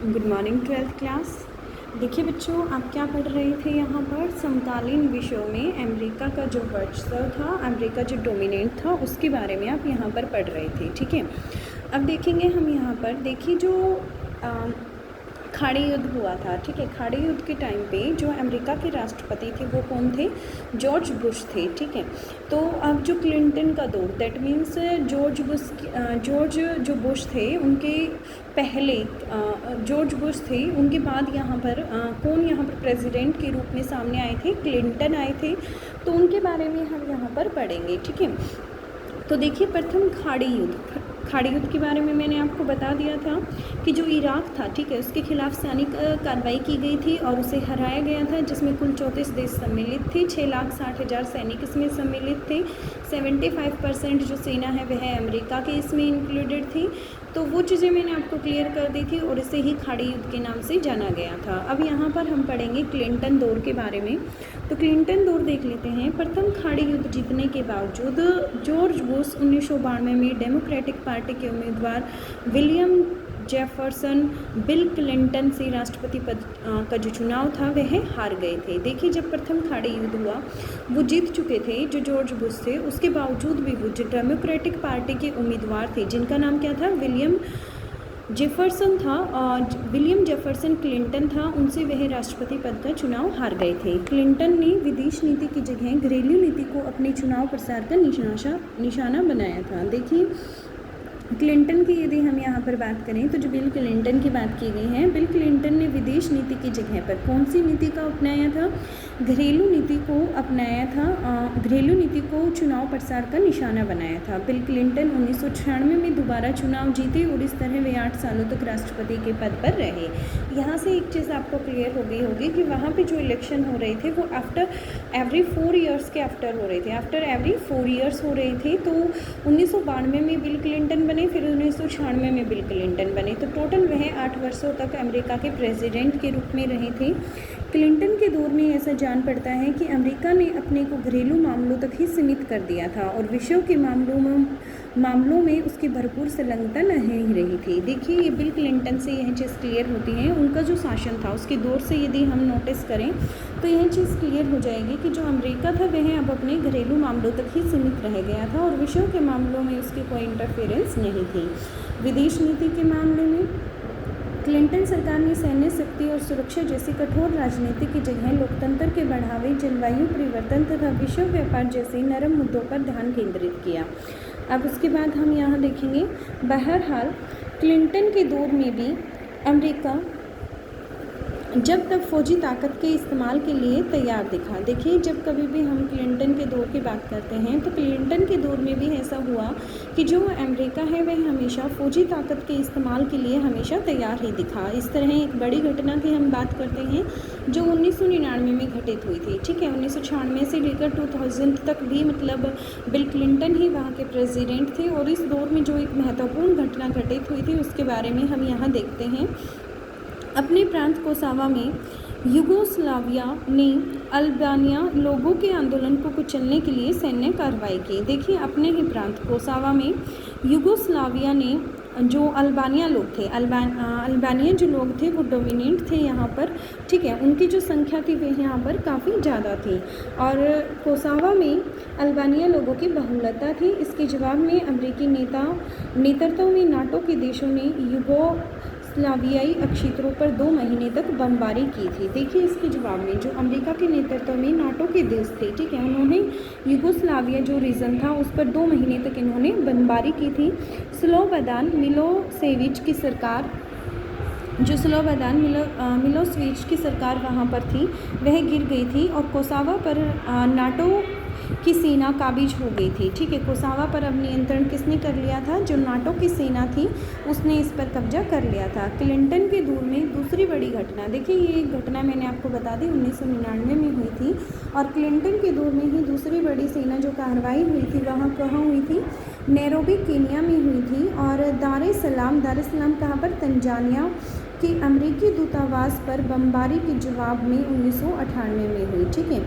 Good morning twelfth class. देखिए बच्चों, आप क्या पढ़ रहे थे यहाँ पर समकालीन विषयों में अमेरिका का जो वर्चस्व था, अमेरिका जो डोमिनेंट था, उसके बारे में आप यहाँ पर पढ़ रहे थे। ठीक है, अब देखेंगे हम यहाँ पर। देखिए जो खाड़ी युद्ध हुआ था, ठीक है, खाड़ी युद्ध के टाइम पे जो अमेरिका के राष्ट्रपति थे वो कौन थे? जॉर्ज बुश थे। ठीक है, तो अब जो क्लिंटन का दौर, दैट मीन्स जॉर्ज जो बुश थे उनके पहले जॉर्ज बुश थे, उनके बाद यहाँ पर कौन यहाँ पर प्रेसिडेंट के रूप में सामने आए थे? क्लिंटन आए थे। तो उनके बारे में हम यहाँ पर पढ़ेंगे। ठीक है, तो देखिए प्रथम खाड़ी युद्ध के बारे में मैंने आपको बता दिया था कि जो इराक था, ठीक है, उसके खिलाफ सैनिक कार्रवाई की गई थी और उसे हराया गया था, जिसमें कुल 34 देश सम्मिलित थे। 6,60,000 सैनिक इसमें सम्मिलित थे। 75% जो सेना है वह अमेरिका के इसमें इंक्लूडेड थी। तो वो चीज़ें मैंने आपको क्लियर कर दी थी और इसे ही खाड़ी युद्ध के नाम से जाना गया था। अब यहाँ पर हम पढ़ेंगे क्लिंटन दौर के बारे में। तो क्लिंटन दौर देख लेते हैं। प्रथम खाड़ी युद्ध जीतने के बावजूद जॉर्ज बुश 1992 में डेमोक्रेटिक पार्टी के उम्मीदवार विलियम जेफरसन बिल क्लिंटन से राष्ट्रपति पद का जो चुनाव था वह हार गए थे। देखिए जब प्रथम खाड़ी युद्ध हुआ वो जीत चुके थे जो जॉर्ज बुश थे, उसके बावजूद भी वो जो डेमोक्रेटिक पार्टी के उम्मीदवार थे जिनका नाम क्या था? विलियम जेफरसन था, विलियम जेफरसन क्लिंटन था, उनसे वह राष्ट्रपति पद का चुनाव हार गए थे। क्लिंटन ने विदेश नीति की जगह घरेलू नीति को अपने चुनाव प्रचार का निशाना बनाया था। देखिए क्लिंटन की यदि हम यहाँ पर बात करें तो जो बिल क्लिंटन की बात की गई है, बिल क्लिंटन ने विदेश नीति की जगह पर कौन सी नीति का अपनाया था? घरेलू नीति को अपनाया था। घरेलू नीति को चुनाव प्रचार का निशाना बनाया था। बिल क्लिंटन 1996 में दोबारा चुनाव जीते और इस तरह वे 8 सालों तक राष्ट्रपति के पद पर रहे। यहाँ से एक चीज़ आपको क्लियर हो गई होगी कि वहाँ पर जो इलेक्शन हो रहे थे वो आफ्टर एवरी 4 ईयर्स के आफ्टर हो रहे थे, आफ्टर एवरी 4 ईयर्स हो रहे थे। तो 1992 में बिल क्लिंटन बने, फिर 1996 में बिल क्लिंटन बने। तो टोटल वह 8 वर्षों तक अमेरिका के प्रेसिडेंट के रूप में रहे थे। क्लिंटन के दौर में ऐसा जान पड़ता है कि अमेरिका ने अपने को घरेलू मामलों तक ही सीमित कर दिया था और विश्व के मामलों में उसकी भरपूर संलग्नता नहीं रही थी। देखिए ये बिल क्लिंटन से यह चीज़ क्लियर होती है, उनका जो शासन था उसके दौर से यदि हम नोटिस करें तो यह चीज़ क्लियर हो जाएगी कि जो अमेरिका था वह अब अपने घरेलू मामलों तक ही सीमित रह गया था और विश्व के मामलों में उसकी कोई इंटरफेरेंस नहीं थी। विदेश नीति के मामले में क्लिंटन सरकार ने सैन्य शक्ति और सुरक्षा जैसी कठोर राजनीति की जगह लोकतंत्र के बढ़ावे, जलवायु परिवर्तन तथा विश्व व्यापार जैसे नरम मुद्दों पर ध्यान केंद्रित किया। अब उसके बाद हम यहाँ देखेंगे, बहरहाल क्लिंटन के दौर में भी अमेरिका जब तक फौजी ताकत के इस्तेमाल के लिए तैयार दिखा। देखिए जब कभी भी हम क्लिंटन के दौर की बात करते हैं तो क्लिंटन के दौर में भी ऐसा हुआ कि जो अमेरिका है वह हमेशा फौजी ताकत के इस्तेमाल के लिए हमेशा तैयार ही दिखा। इस तरह एक बड़ी घटना की हम बात करते हैं जो 1999 में घटित हुई थी। ठीक है, 1996 से लेकर 2000 तक भी मतलब बिल क्लिंटन ही वहाँ के प्रेसिडेंट थे और इस दौर में जो एक महत्वपूर्ण घटना घटित हुई थी उसके बारे में हम यहाँ देखते हैं। अपने प्रांत कोसावा में युगोस्लाविया ने अल्बानिया लोगों के आंदोलन को कुचलने के लिए सैन्य कार्रवाई की। देखिए अपने ही प्रांत कोसावा में युगोस्लाविया ने जो अल्बानिया लोग थे, अल्बानिया जो लोग थे वो डोमिनेंट थे यहाँ पर। ठीक है, उनकी जो संख्या थी वह यहाँ पर काफ़ी ज़्यादा थी और कोसावा में अल्बानिया लोगों की बहुलता थी। इसके जवाब में अमेरिकी नेतृत्व में नाटो के देशों ने युगोस्लावियाई क्षेत्रों पर 2 महीने तक बमबारी की थी। देखिए इसके जवाब में जो अमेरिका के नेतृत्व में नाटो के देश थे, ठीक है, उन्होंने युगोस्लाविया जो रीजन था उस पर 2 महीने तक इन्होंने बमबारी की थी। स्लोबोदान मिलोसेविच की सरकार मिलोसेविच की सरकार वहाँ पर थी वह गिर गई थी और कोसावा पर नाटो की सेना काबिज हो गई थी। ठीक है, कोसावा पर अब नियंत्रण किसने कर लिया था? जो नाटो की सेना थी उसने इस पर कब्जा कर लिया था। क्लिंटन के दौर में दूसरी बड़ी घटना, देखिए ये एक घटना मैंने आपको बता दी 1999 में हुई थी और क्लिंटन के दौर में ही दूसरी बड़ी सेना जो कार्रवाई हुई थी वहाँ कहाँ हुई थी? नैरोबी केनिया में हुई थी और दार es सलाम कहाँ पर, तंजानिया के अमेरिकी दूतावास पर बमबारी के जवाब में 1998 में हुई। ठीक है,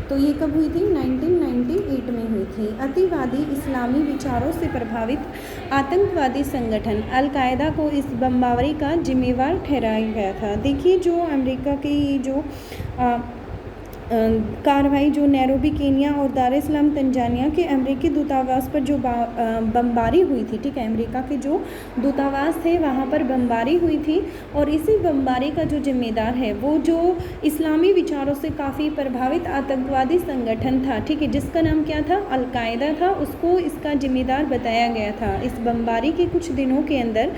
तो ये कब हुई थी, 1998 में हुई थी। अतिवादी इस्लामी विचारों से प्रभावित आतंकवादी संगठन अल-कायदा को इस बमबारी का जिम्मेवार ठहराया गया था। देखिए जो अमेरिका के ये जो कार्रवाई जो नैरोबी केनिया और दार es सलाम तंजानिया के अमेरिकी दूतावास पर जो बमबारी हुई थी, ठीक है, अमेरिका के जो दूतावास थे वहाँ पर बमबारी हुई थी और इसी बमबारी का जो जिम्मेदार है वो जो इस्लामी विचारों से काफ़ी प्रभावित आतंकवादी संगठन था, ठीक है, जिसका नाम क्या था, अल-कायदा था, उसको इसका जिम्मेदार बताया गया था। इस बमबारी के कुछ दिनों के अंदर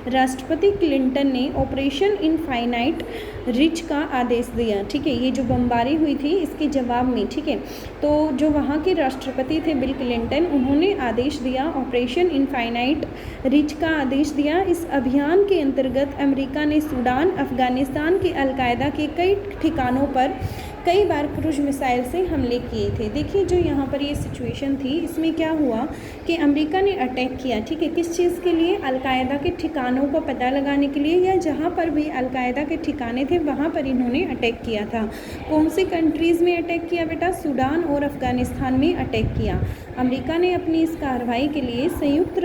राष्ट्रपति क्लिंटन ने ऑपरेशन इनफाइनाइट रिच का आदेश दिया। ठीक है, ये जो बमबारी हुई थी इसके जवाब में, ठीक है, तो जो वहाँ के राष्ट्रपति थे बिल क्लिंटन, उन्होंने आदेश दिया ऑपरेशन इनफाइनाइट रिच का आदेश दिया। इस अभियान के अंतर्गत अमेरिका ने सूडान, अफगानिस्तान के अल-कायदा के कई ठिकानों पर कई बार क्रूज मिसाइल से हमले किए थे। देखिए जो यहाँ पर ये सिचुएशन थी, इसमें क्या हुआ कि अमेरिका ने अटैक किया, ठीक है, किस चीज़ के लिए, अल-कायदा के ठिकानों का पता लगाने के लिए, या जहाँ पर भी अल-कायदा के ठिकाने थे वहाँ पर इन्होंने अटैक किया था। कौन सी कंट्रीज़ में अटैक किया बेटा, सूडान और अफगानिस्तान में अटैक किया। अमेरिका ने अपनी इस कार्रवाई के लिए संयुक्त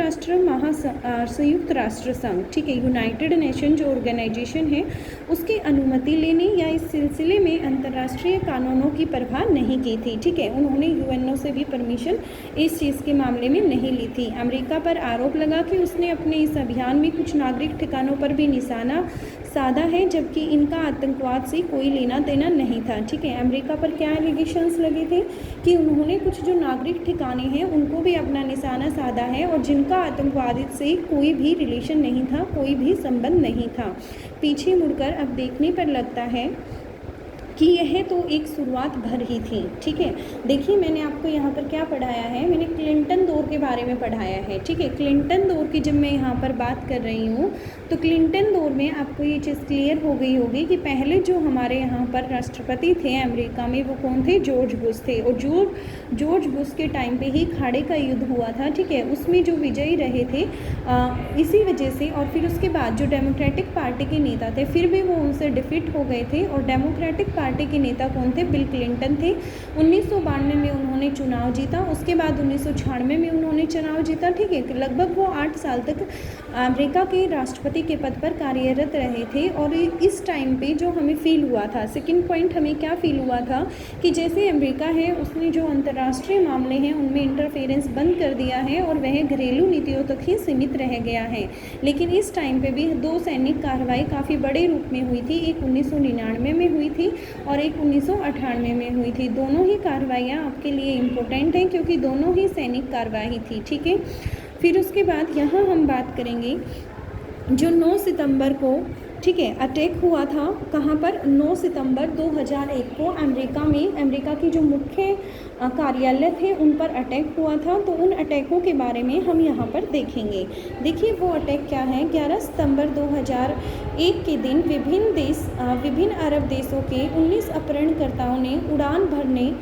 राष्ट्र संघ, ठीक है, यूनाइटेड नेशन जो ऑर्गेनाइजेशन है उसकी अनुमति लेने या इस सिलसिले में अंतर्राष्ट्रीय कानूनों की परवाह नहीं की थी। ठीक है, उन्होंने यूएनओ से भी परमिशन इस चीज़ के मामले में नहीं ली थी। अमेरिका पर आरोप लगा कि उसने अपने इस अभियान में कुछ नागरिक ठिकानों पर भी निशाना साधा है, जबकि इनका आतंकवाद से कोई लेना देना नहीं था। ठीक है, अमेरिका पर क्या एलिगेशंस लगे थे कि उन्होंने कुछ जो नागरिक ठिकाने हैं उनको भी अपना निशाना साधा है और जिनका आतंकवाद से कोई भी रिलेशन नहीं था, कोई भी संबंध नहीं था। पीछे मुड़कर अब देखने पर लगता है कि यह तो एक शुरुआत भर ही थी। ठीक है, देखिए मैंने आपको यहाँ पर क्या पढ़ाया है, मैंने क्लिंटन दौर के बारे में पढ़ाया है। ठीक है, क्लिंटन दौर की जब मैं यहाँ पर बात कर रही हूँ तो क्लिंटन दौर में आपको ये चीज़ क्लियर हो गई होगी कि पहले जो हमारे यहाँ पर राष्ट्रपति थे अमेरिका में वो कौन थे, जॉर्ज बुश थे। और जॉर्ज बुश के टाइम पे ही खाड़ी का युद्ध हुआ था। ठीक है, उसमें जो विजयी रहे थे इसी वजह से, और फिर उसके बाद जो डेमोक्रेटिक पार्टी के नेता थे फिर भी वो उनसे डिफीट हो गए थे। और डेमोक्रेटिक पार्टी के नेता कौन थे, बिल क्लिंटन थे। 1992 में उन्होंने चुनाव जीता, उसके बाद 1996 में उन्होंने चुनाव जीता। ठीक है, लगभग वो 8 साल तक अमेरिका के राष्ट्रपति के पद पर कार्यरत रहे थे। और इस टाइम पे जो हमें फील हुआ था, सेकंड पॉइंट हमें क्या फील हुआ था कि जैसे अमेरिका है उसने जो अंतर्राष्ट्रीय मामले हैं उनमें इंटरफेरेंस बंद कर दिया है और वह घरेलू नीतियों तक ही सीमित रह गया है। लेकिन इस टाइम पे भी 2 सैनिक कार्रवाई काफ़ी बड़े रूप में हुई थी, एक 1999 में हुई थी और एक 1998 में हुई थी। दोनों ही कार्रवाइयाँ आपके लिए इम्पोर्टेंट हैं क्योंकि दोनों ही सैनिक कार्रवाई थी। ठीक है, फिर उसके बाद यहाँ हम बात करेंगे जो 9 सितंबर को, ठीक है, अटैक हुआ था कहाँ पर, 9 सितंबर 2001 को अमेरिका में, अमेरिका की जो मुख्य कार्यालय थे उन पर अटैक हुआ था। तो उन अटैकों के बारे में हम यहाँ पर देखेंगे। देखिए वो अटैक क्या है, 11 सितंबर 2001 के दिन विभिन्न अरब देशों के 19 अपहरणकर्ताओं ने उड़ान भरने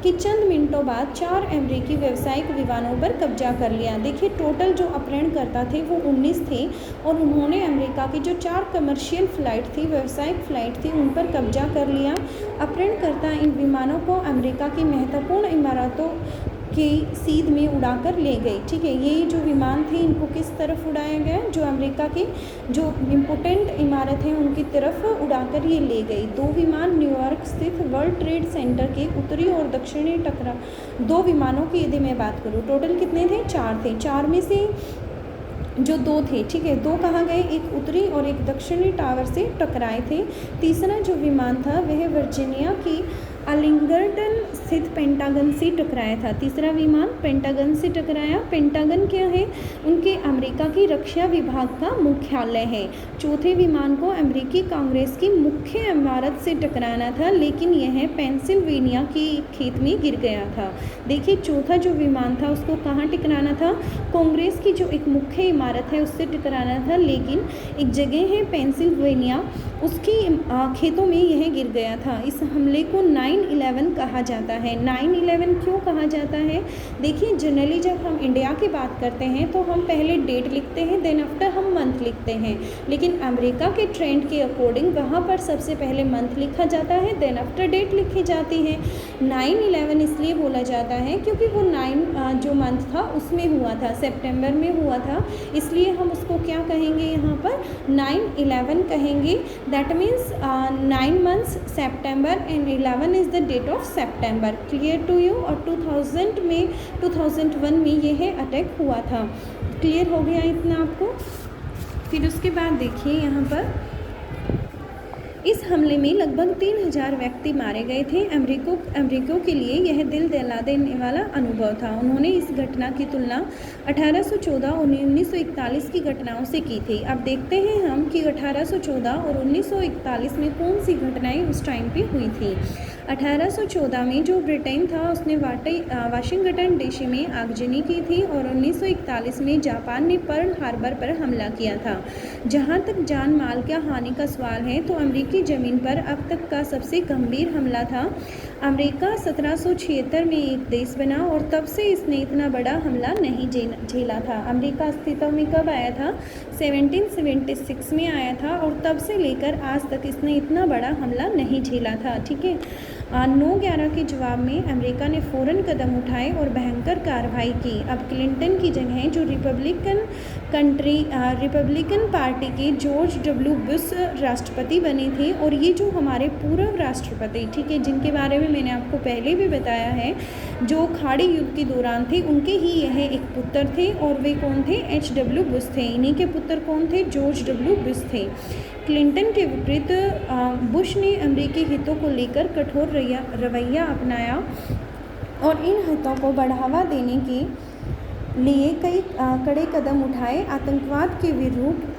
के चंद मिनटों बाद 4 अमेरिकी व्यावसायिक विमानों पर कब्जा कर लिया। देखिए टोटल जो अपहरणकर्ता थे वो 19 थे और उन्होंने अमेरिका की जो 4 कमर्शियल फ़्लाइट थी, व्यावसायिक फ़्लाइट थी, उन पर कब्जा कर लिया। अपहरणकर्ता इन विमानों को अमेरिका की महत्वपूर्ण इमारतों की सीध में उड़ाकर ले गए। ठीक है, ये जो विमान थे इनको किस तरफ उड़ाया गया, जो अमेरिका की जो इम्पोर्टेंट इमारत है उनकी तरफ उड़ाकर ये ले गई। 2 विमान न्यूयॉर्क स्थित वर्ल्ड ट्रेड सेंटर के उत्तरी और दक्षिणी टकरा, 2 विमानों की यदि मैं बात करूँ टोटल कितने थे, 4 थे, 4 में से जो 2 थे, ठीक है, 2 कहाँ गए, एक उत्तरी और एक दक्षिणी टावर से टकराए थे। तीसरा जो विमान था वह वर्जीनिया की अर्लिंगटन स्थित पेंटागन से टकराया था। तीसरा विमान पेंटागन से टकराया। पेंटागन क्या है, उनके अमेरिका की रक्षा विभाग का मुख्यालय है। चौथे विमान को अमेरिकी कांग्रेस की मुख्य इमारत से टकराना था, लेकिन यह पेंसिल्वेनिया के खेत में गिर गया था। देखिए चौथा जो विमान था उसको कहाँ टकराना था, कांग्रेस की जो एक मुख्य इमारत है उससे टकराना था, लेकिन एक जगह है पेंसिल्वेनिया, उसकी खेतों में यह गिर गया था। इस हमले को 9 9/11 कहा जाता है। 9/11 क्यों कहा जाता है? देखिए, जनरली जब हम इंडिया की बात करते हैं तो हम पहले डेट लिखते हैं, देन आफ्टर हम मंथ लिखते हैं, लेकिन अमेरिका के ट्रेंड के अकॉर्डिंग वहाँ पर सबसे पहले मंथ लिखा जाता है, देन आफ्टर डेट लिखी जाती है। 9/11 इसलिए बोला जाता है क्योंकि वो 9 जो मंथ था उसमें हुआ था, सितंबर में हुआ था, इसलिए हम उसको क्या कहेंगे यहाँ पर 9/11 कहेंगे। That means 9 months September and 11 is the date of September. Clear to you? और 2001 में यह अटैक हुआ था। क्लियर हो गया इतना आपको? फिर उसके बाद देखिए यहाँ पर इस हमले में लगभग 3000 व्यक्ति मारे गए थे। अमेरिकियों के लिए यह दिल दहला देने वाला अनुभव था। उन्होंने इस घटना की तुलना 1814 और 1941 की घटनाओं से की थी। अब देखते हैं हम कि 1814 और 1941 में कौन सी घटनाएं उस टाइम पे हुई थी। 1814 में जो ब्रिटेन था उसने वाशिंगटन डीसी में आगजनी की थी और 1941 में जापान ने पर्ल हार्बर पर हमला किया था। जहां तक जान माल का हानि का सवाल है तो अमेरिकी ज़मीन पर अब तक का सबसे गंभीर हमला था। अमेरिका 1776 में एक देश बना और तब से इसने इतना बड़ा हमला नहीं झेला था। अमेरिका अस्तित्व में कब आया था? 1776 में आया था और तब से लेकर आज तक इसने इतना बड़ा हमला नहीं झेला था। ठीक है। 9/11 के जवाब में अमेरिका ने फ़ौरन कदम उठाए और भयंकर कार्रवाई की। अब क्लिंटन की जगह जो रिपब्लिकन पार्टी के जॉर्ज डब्ल्यू बुश राष्ट्रपति बने थे, और ये जो हमारे पूर्व राष्ट्रपति, ठीक है, जिनके बारे में मैंने आपको पहले भी बताया है, जो खाड़ी युद्ध के दौरान थे, उनके ही यह एक पुत्र थे और वे कौन थे? HW बुश थे। इन्हीं के पुत्र कौन थे? जॉर्ज डब्ल्यू बुश थे। क्लिंटन के विपरीत बुश ने अमेरिकी हितों को लेकर कठोर रवैया अपनाया और इन हितों को बढ़ावा देने के लिए कई कड़े कदम उठाए। आतंकवाद के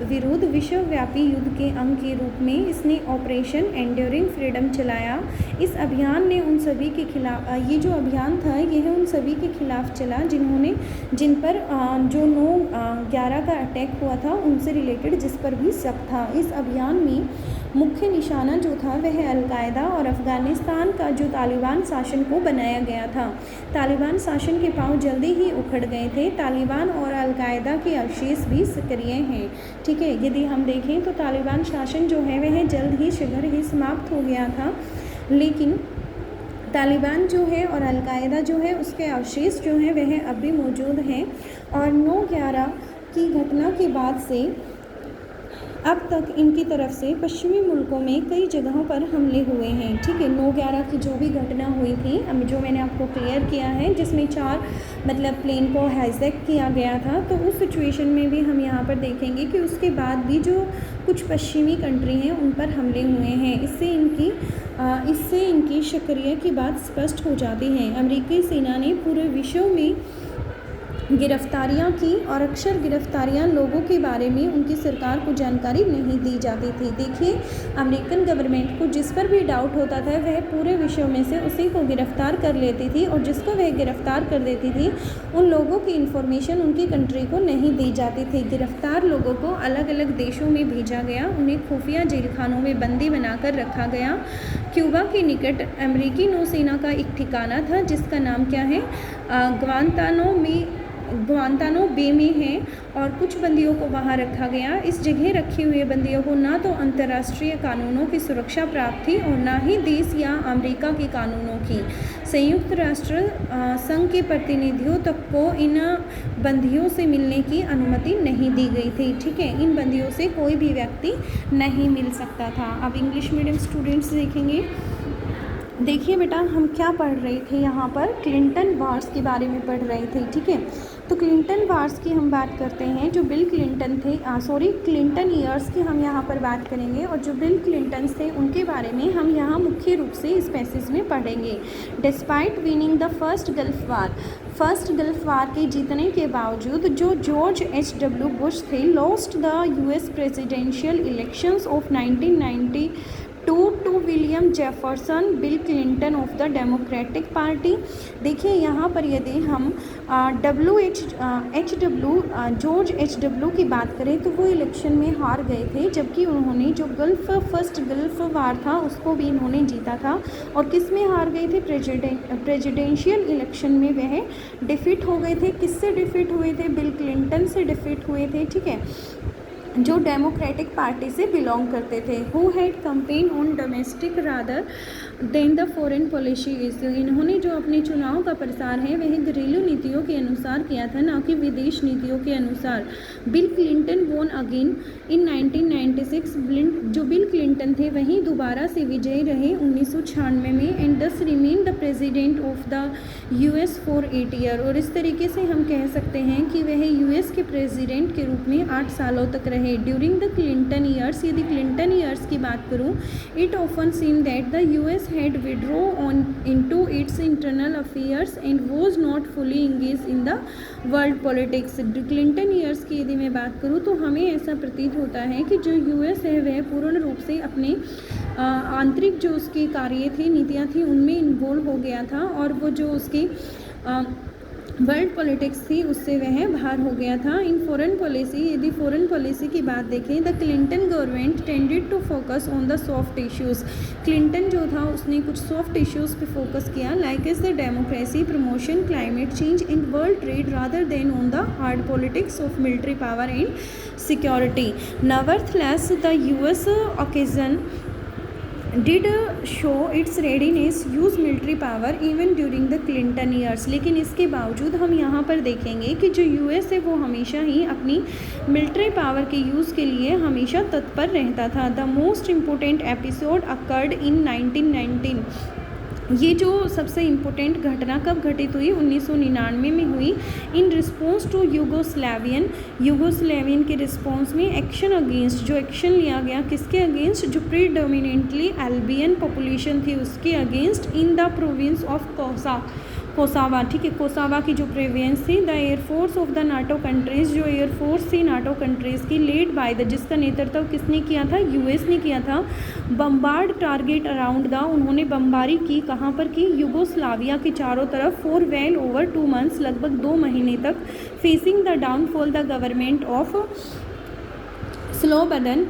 विरुद्ध विश्वव्यापी युद्ध के अंग के रूप में इसने ऑपरेशन एंड्यूरिंग फ्रीडम चलाया। इस अभियान ने उन सभी के खिलाफ, ये जो अभियान था यह उन सभी के खिलाफ चला जिन पर जो 9/11 का अटैक हुआ था उनसे रिलेटेड जिस पर भी शक था। इस अभियान में मुख्य निशाना जो था वह अलकायदा और अफ़गानिस्तान का जो तालिबान शासन को बनाया गया था। तालिबान शासन के पांव जल्दी ही उखड़ गए थे। तालिबान और अलकायदा के अवशेष भी सक्रिय हैं। ठीक है, यदि हम देखें तो तालिबान शासन जो है वह जल्द ही शीघ्र ही समाप्त हो गया था, लेकिन तालिबान जो है और अलकायदा जो है उसके अवशेष जो हैं वह अब भी मौजूद हैं। और 9/11 की घटना के बाद से अब तक इनकी तरफ से पश्चिमी मुल्कों में कई जगहों पर हमले हुए हैं। ठीक है, 9/11 की जो भी घटना हुई थी, जो मैंने आपको क्लियर किया है, जिसमें 4 प्लेन को हाईजैक किया गया था, तो उस सिचुएशन में भी हम यहाँ पर देखेंगे कि उसके बाद भी जो कुछ पश्चिमी कंट्री हैं उन पर हमले हुए हैं। इससे इनकी सक्रिय की बात स्पष्ट हो जाती है। अमेरिकी सेना ने पूरे विश्व में गिरफ्तारियां की और अक्सर गिरफ्तारियां लोगों के बारे में उनकी सरकार को जानकारी नहीं दी जाती थी। देखिए, अमेरिकन गवर्नमेंट को जिस पर भी डाउट होता था वह पूरे विश्व में से उसी को गिरफ्तार कर लेती थी, और जिसको वह गिरफ्तार कर देती थी उन लोगों की इन्फॉर्मेशन उनकी कंट्री को नहीं दी जाती थी। गिरफ्तार लोगों को अलग अलग देशों में भेजा गया, उन्हें खुफिया जेल खानों में बंदी बनाकर रखा गया। क्यूबा के निकट अमेरिकी नौसेना का एक ठिकाना था जिसका नाम क्या है? ग्वांतानो बे में है, और कुछ बंदियों को वहां रखा गया। इस जगह रखे हुए बंदियों को ना तो अंतर्राष्ट्रीय कानूनों की सुरक्षा प्राप्त थी और ना ही देश या अमेरिका के कानूनों की। संयुक्त राष्ट्र संघ के प्रतिनिधियों तक को इन बंदियों से मिलने की अनुमति नहीं दी गई थी। ठीक है, इन बंदियों से कोई भी व्यक्ति नहीं मिल सकता था। अब इंग्लिश मीडियम स्टूडेंट्स देखेंगे। देखिए बेटा, हम क्या पढ़ रहे थे यहाँ पर? क्लिंटन वार्स के बारे में पढ़ रहे थे। ठीक है, तो क्लिंटन वार्स की हम बात करते हैं। जो बिल क्लिंटन थे, क्लिंटन ईयर्स की हम यहाँ पर बात करेंगे, और जो बिल क्लिंटन थे उनके बारे में हम यहाँ मुख्य रूप से इस पैसेज में पढ़ेंगे। Despite winning the first Gulf war के जीतने के बावजूद जो जॉर्ज HW बुश थे lost the US presidential elections of 1990 to William Jefferson Bill Clinton of the Democratic party. देखिए यहाँ पर यदि हम जॉर्ज HW की बात करें तो वो इलेक्शन में हार गए थे, जबकि उन्होंने जो फर्स्ट गल्फ वार था उसको भी इन्होंने जीता था। और किस में हार गए थे? प्रेसिडेंशियल इलेक्शन में वह डिफीट हो गए थे। किससे डिफीट हुए थे? बिल क्लिंटन से डिफीट हुए थे, ठीक है, जो डेमोक्रेटिक पार्टी से बिलोंग करते थे। Who had campaign on domestic rather than the foreign policy issue. इन्होंने जो अपने चुनाव का प्रसार है वह घरेलू नीतियों के अनुसार किया था, ना कि विदेश नीतियों के अनुसार। बिल क्लिंटन वोन अगेन इन 1996। जो बिल क्लिंटन थे वहीं दोबारा से विजयी रहे 1996 में, एंड दस remain the president of the US for 8 year. और इस तरीके से हम कह सकते हैं कि वह US के प्रेसिडेंट के रूप में 8 सालों तक रहे। ड्यूरिंग द क्लिंटन ईयर्स, यदि क्लिंटन ईयर्स की बात करूं, it often seem that the US had withdrawn into its internal affairs and was not fully engaged in the world politics। Clinton years की यदि मैं बात करूं तो हमें ऐसा प्रतीत होता है कि जो US है वह पूर्ण रूप से अपने आंतरिक जो उसकी कार्य थे, नीतियां थी, उनमें इन्वॉल्व हो गया था, और वो जो उसकी वर्ल्ड पॉलिटिक्स थी उससे वह बाहर हो गया था। इन फॉरेन पॉलिसी, यदि फॉरेन पॉलिसी की बात देखें, the Clinton government tended to focus on the soft issues. Clinton जो था उसने कुछ सॉफ्ट इश्यूज़ पे फोकस किया, like is the democracy, promotion, climate change and world trade, rather than on the hard politics of military power and security. Nevertheless the US occasion did show its readiness use military power even during the Clinton years। लेकिन इसके बावजूद हम यहाँ पर देखेंगे कि जो US है वो हमेशा ही अपनी मिलिट्री पावर के यूज़ के लिए हमेशा तत्पर रहता था। The most important episode occurred in 1919। ये जो सबसे इम्पोर्टेंट घटना कब घटित हुई? 1999 में हुई। इन रिस्पॉन्स टू यूगोस्लावियन के रिस्पॉन्स में एक्शन अगेंस्ट, जो एक्शन लिया गया किसके अगेंस्ट? जो प्रीडोमिनेंटली अल्बियन पॉपुलेशन थी उसके against, in the province of Kosovo, ठीक है, कोसावा की जो प्रोविंस थी। The air force of the NATO countries, जो एयरफोर्स थी नाटो कंट्रीज़ की, लेड बाय द, जिसका नेतृत्व किसने किया था? US ने किया था। बम्बार्ड टारगेट अराउंड द, उन्होंने बमबारी की, कहाँ पर की? युगोस्लाविया के चारों तरफ, फॉर वेल ओवर 2 months, लगभग 2 महीने तक। Facing the downfall the government of Slobodan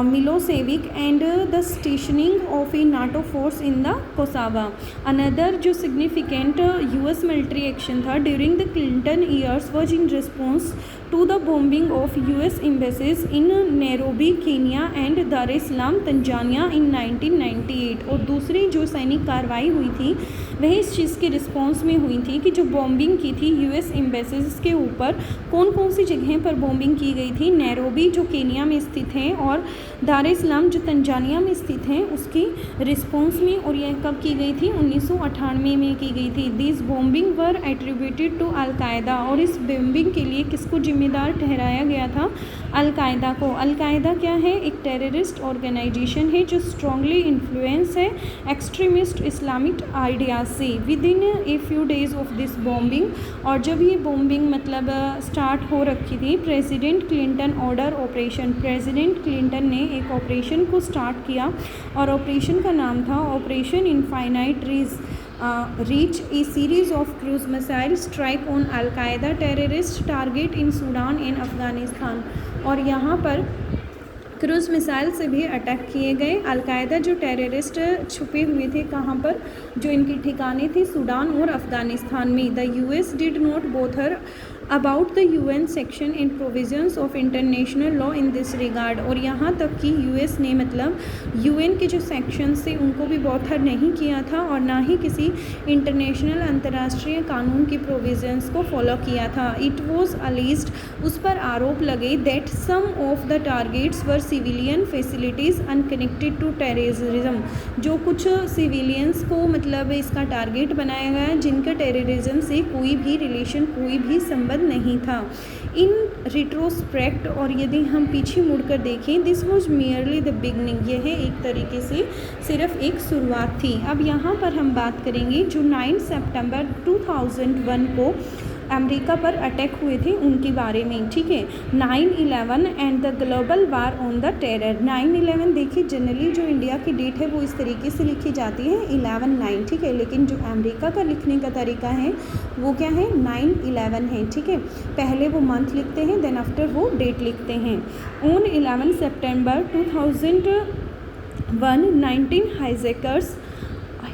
Milosevic and the stationing of a NATO force in the Kosovo. Another जो सिग्निफिकेंट US मिलिट्री एक्शन था during the Clinton years was in response to the bombing of US embassies in Nairobi Kenya and Dar es Salaam Tanzania in 1998। और दूसरी जो सैनिक कार्रवाई हुई थी वह इस चीज़ के रिस्पॉन्स में हुई थी कि जो बॉम्बिंग की थी US एम्बेसीज के ऊपर, कौन कौन सी जगह पर बॉम्बिंग की गई थी? नैरोबी जो केनिया में स्थित है और दार एस सलाम जो तंजानिया में स्थित हैं उसकी रिस्पॉन्स में। और यह कब की गई थी? 1998 में की गई थी। This bombing were attributed to al Qaeda, और इस बॉम्बिंग के लिए किसको जिम्मेदार ठहराया गया था? अलकायदा को। अलकायदा क्या है? एक टेररिस्ट ऑर्गेनाइजेशन है जो स्ट्रांगली इन्फ्लुएंस है एक्सट्रीमिस्ट इस्लामिक आइडियाज से। With in a few days of this bombing, और जब ये बॉम्बिंग मतलब स्टार्ट हो रखी थी, president Clinton order operation, president Clinton ने एक ऑपरेशन को स्टार्ट किया और ऑपरेशन का नाम था operation infinite reach, A series of cruise missile strike on al Qaeda terrorist target in Sudan and Afghanistan. और यहाँ पर क्रूज मिसाइल से भी अटैक किए गए। अलकायदा जो टेररिस्ट छुपे हुए थे कहाँ पर? जो इनकी ठिकाने थे सूडान और अफगानिस्तान में। The US did not बोथर about the UN section and provisions of international law in this regard. और यहाँ तक कि US ने मतलब UN के जो सेक्शंस थे उनको भी बोथर नहीं किया था और ना ही किसी इंटरनेशनल अंतर्राष्ट्रीय कानून की प्रोविजंस को फॉलो किया था। इट वॉज अलीज्ड, उस पर आरोप लगे, that some of the targets were civilian facilities unconnected to terrorism, जो कुछ सिविलियंस को मतलब इसका टारगेट बनाया गया जिनका टेररिज्म से कोई भी रिलेशन, कोई भी संबंध नहीं था। इन रिट्रोस्पेक्ट, और यदि हम पीछे मुड़कर देखें, this was merely the beginning, यह एक तरीके से सिर्फ एक शुरुआत थी। अब यहाँ पर हम बात करेंगे जो 9 सितंबर 2001 को अमेरिका पर अटैक हुए थे उनके बारे में, ठीक है। 9/11 and the global war on the terror. 9/11 देखिए जनरली जो इंडिया की डेट है वो इस तरीके से लिखी जाती है 11/9, ठीक है, लेकिन जो अमेरिका का लिखने का तरीका है वो क्या है 9/11 है, ठीक है। पहले वो मंथ लिखते हैं देन आफ्टर वो डेट लिखते हैं। On 11 September 2001 19 hijackers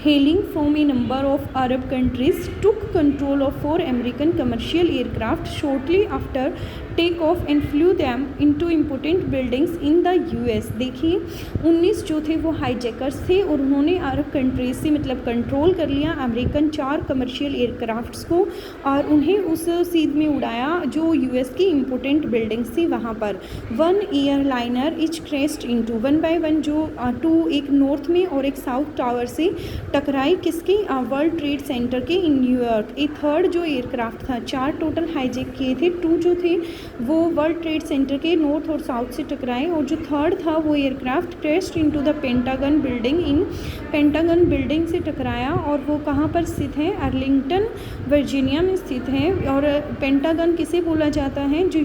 hailing from a number of Arab countries took control of 4 American commercial aircraft shortly after take off and flew them into important buildings in the US. देखिए 19 जो थे वो hijackers थे और उन्होंने अरब countries से मतलब control कर लिया अमेरिकन 4 कमर्शियल एयरक्राफ्ट्स को और उन्हें उस सीध में उड़ाया जो यूएस की इम्पोर्टेंट बिल्डिंग्स थी वहाँ पर। 1 airliner each crashed into 1 by 1 जो 2 एक नॉर्थ में और एक साउथ टावर से टकराई किसकी वर्ल्ड ट्रेड सेंटर के इन न्यूयॉर्क। एक थर्ड जो एयरक्राफ्ट था 4 टोटल हाईजैक किए थे, 2 जो थे वो वर्ल्ड ट्रेड सेंटर के नॉर्थ और साउथ से टकराए और जो थर्ड था वो aircraft crashed into the pentagon building in pentagon building से टकराया और वो कहाँ पर स्थित है आर्लिंगटन वर्जीनिया में स्थित है। और पेंटागन किसे बोला जाता है जो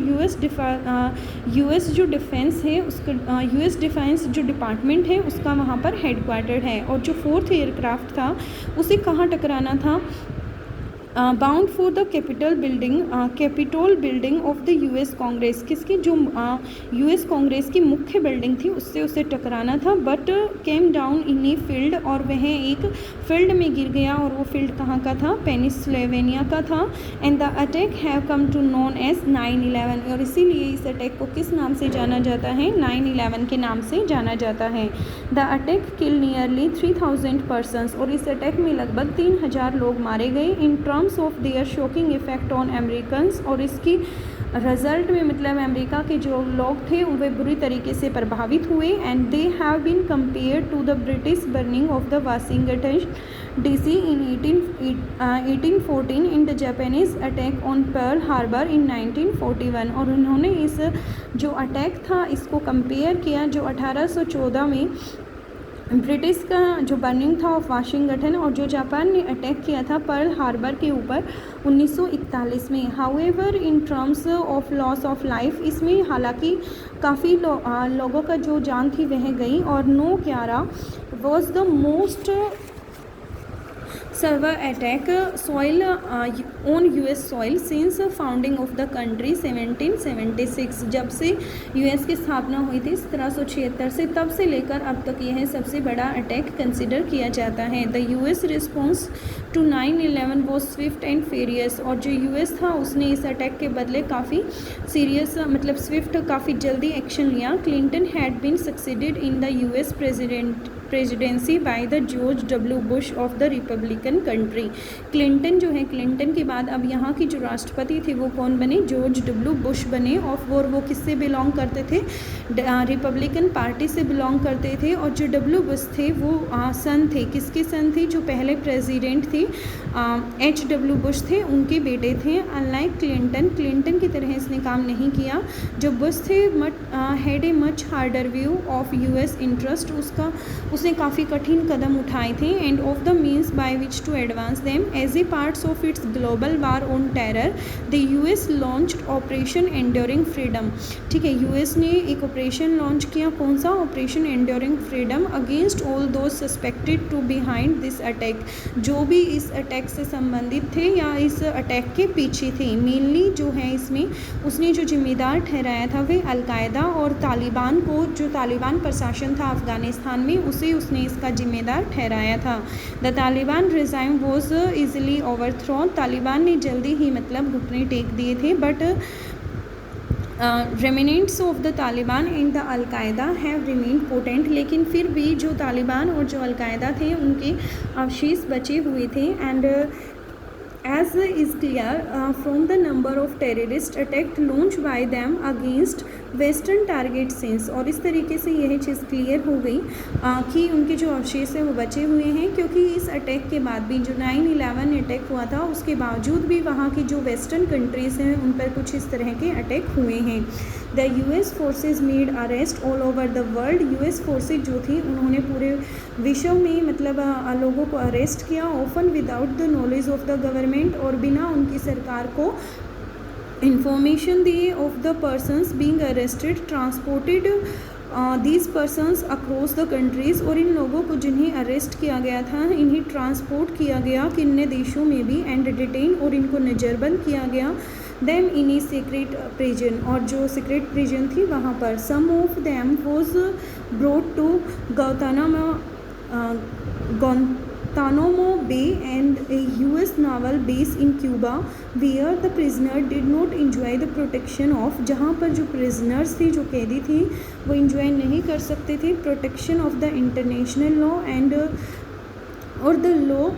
यूएस जो डिफेंस है उसका यूएस डिफेंस जो डिपार्टमेंट है उसका वहाँ पर हेडक्वार्टर है। और जो फोर्थ एयरक्राफ्ट था उसे कहाँ टकराना था bound for the Capitol building of the US Congress किसकी जो यूएस कांग्रेस की मुख्य बिल्डिंग थी उससे उसे टकराना था but came down in a field और वह एक फील्ड में गिर गया और वो फील्ड कहाँ का था पेनिसिल्वेनिया का था। And the attack have come to known as 9/11 और इसीलिए इस अटैक को किस नाम से जाना जाता है 9/11 के नाम से जाना जाता है। The attack kill nearly 3000 persons और इस अटैक में लगभग 3000 लोग मारे गए in terms of their shocking effect on Americans और इसकी रिजल्ट में मतलब अमेरिका के जो लोग थे वे बुरी तरीके से प्रभावित हुए। And they have been compare to the British burning of the Washington DC in 1814 in the Japanese attack on Pearl Harbor in 1941 और उन्होंने इस जो अटैक था इसको कंपेयर किया जो 1814 में ब्रिटिश का जो बर्निंग था ऑफ वाशिंगटन और जो जापान ने अटैक किया था पर्ल हार्बर के ऊपर 1941 में। However in terms of loss of life इसमें हालांकि काफ़ी लोगों का जो जान थी वह गई और 9/11 was the most server attack soil on US soil since founding of the country 1776 जब से यूएस की स्थापना हुई थी 1776 से तब से लेकर अब तक यह सबसे बड़ा अटैक कंसिडर किया जाता है। The US response to 9/11 was swift and furious और जो यूएस था उसने इस अटैक के बदले काफ़ी सीरियस मतलब स्विफ्ट काफ़ी जल्दी एक्शन लिया। Clinton had been succeeded in the US presidency by the George W Bush of the Republican country. Clinton जो है क्लिंटन के बाद अब यहाँ की जो राष्ट्रपति थे वो कौन बने जॉर्ज डब्ल्यू बुश बने और वो किससे बिलोंग करते थे रिपब्लिकन पार्टी से बिलोंग करते थे। और जो डब्ल्यू बुश थे वो सन थे किसके सन थे जो पहले प्रेसिडेंट थे HW बुश थे उनके बेटे थे। अनलाइक क्लिंटन की तरह इसने काम नहीं किया। जो बुश थे had a much harder view of US interest उसने काफ़ी कठिन कदम उठाए थे and of the means by which to advance them as a parts of its global war on terror the US launched operation enduring freedom. ठीक है US ने एक ऑपरेशन लॉन्च किया कौन सा operation enduring freedom against all those suspected to behind this attack जो भी इस अटैक से संबंधित थे या इस अटैक के पीछे थे। मेनली जो है इसमें उसने जो जिम्मेदार ठहराया था वे अलकायदा और तालिबान को जो तालिबान प्रशासन था अफ़गानिस्तान में उसने इसका जिम्मेदार ठहराया था। The Taliban regime was easily overthrown Taliban ने जल्दी ही मतलब घुटने टेक दिए थे but remnants of the Taliban and the al Qaeda have remain potent लेकिन फिर भी जो तालिबान और जो अलकायदा थे उनके अवशेष बचे हुए थे। And as is clear from the number of terrorist attacks launched by them against western target since, और इस तरीके से यह चीज़ क्लियर हो गई कि उनके जो अवशेष हैं वो बचे हुए हैं, क्योंकि इस अटैक के बाद भी जो 9/11 अटैक हुआ था उसके बावजूद भी वहाँ की जो वेस्टर्न कंट्रीज़ हैं उन पर कुछ इस तरह के अटैक हुए हैं। The US forces made arrest all over the world, US forces जो थी उन्होंने पूरे विश्व में मतलब लोगों को अरेस्ट किया, often without the knowledge of the government, और बिना उनकी सरकार को इंफॉर्मेशन दिए of the persons being arrested, transported these persons across the countries, और इन लोगों को जिन्हें अरेस्ट किया गया था इन्हें ट्रांसपोर्ट किया गया किन्ने देशों में भी, एंड डिटेन, और इनको नज़रबंद किया गया them in a secret prison, और जो सीक्रेट प्रिजन थी वहाँ पर। Some of them was brought to Guantanamo Bay and a US naval base in Cuba, where the prisoner did not enjoy the protection of, जहाँ पर जो prisoners थी, जो कैदी थी, वो enjoy नहीं कर सकते थे protection of the international law and और the law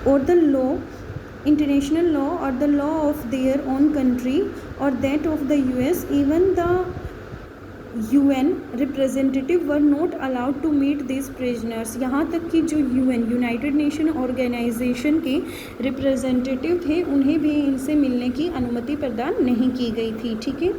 or the law, international law or the law of their own country or that of the US. Even the UN representative were not allowed to meet these prisoners. यहाँ तक कि जो UN United nation organisation के representative थे उन्हें भी इनसे मिलने की अनुमति प्रदान नहीं की गई थी। ठीक है,